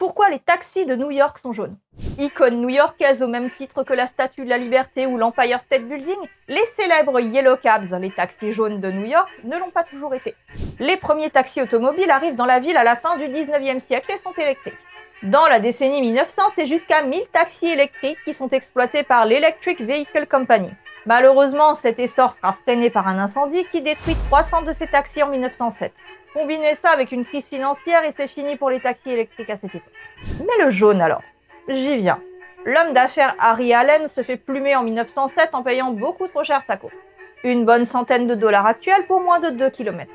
Pourquoi les taxis de New York sont jaunes? Icône new-yorkaise au même titre que la Statue de la Liberté ou l'Empire State Building, les célèbres Yellow Cabs, les taxis jaunes de New York, ne l'ont pas toujours été. Les premiers taxis automobiles arrivent dans la ville à la fin du 19e siècle et sont électriques. Dans la décennie 1900, c'est jusqu'à 1000 taxis électriques qui sont exploités par l'Electric Vehicle Company. Malheureusement, cet essor sera freiné par un incendie qui détruit 300 de ces taxis en 1907. Combinez ça avec une crise financière et c'est fini pour les taxis électriques à cette époque. Mais le jaune alors? J'y viens. L'homme d'affaires Harry Allen se fait plumer en 1907 en payant beaucoup trop cher sa course. Une bonne centaine de dollars actuels pour moins de 2 km.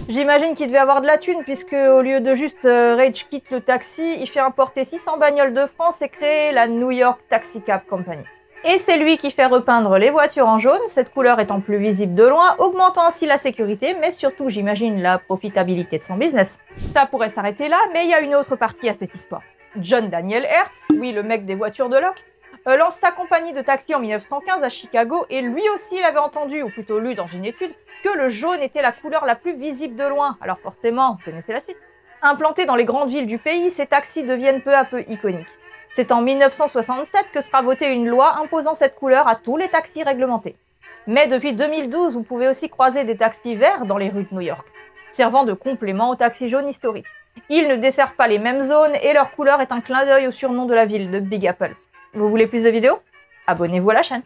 J'imagine qu'il devait avoir de la thune puisque au lieu de juste rage quit le taxi, il fait importer 600 bagnoles de France et créer la New York Taxi Cab Company. Et c'est lui qui fait repeindre les voitures en jaune, cette couleur étant plus visible de loin, augmentant ainsi la sécurité, mais surtout, j'imagine, la profitabilité de son business. Ça pourrait s'arrêter là, mais il y a une autre partie à cette histoire. John Daniel Hertz, oui le mec des voitures de loc, lance sa compagnie de taxi en 1915 à Chicago et lui aussi il avait entendu, ou plutôt lu dans une étude, que le jaune était la couleur la plus visible de loin. Alors forcément, vous connaissez la suite. Implantés dans les grandes villes du pays, ces taxis deviennent peu à peu iconiques. C'est en 1967 que sera votée une loi imposant cette couleur à tous les taxis réglementés. Mais depuis 2012, vous pouvez aussi croiser des taxis verts dans les rues de New York, servant de complément aux taxis jaunes historiques. Ils ne desservent pas les mêmes zones et leur couleur est un clin d'œil au surnom de la ville, de Big Apple. Vous voulez plus de vidéos? Abonnez-vous à la chaîne.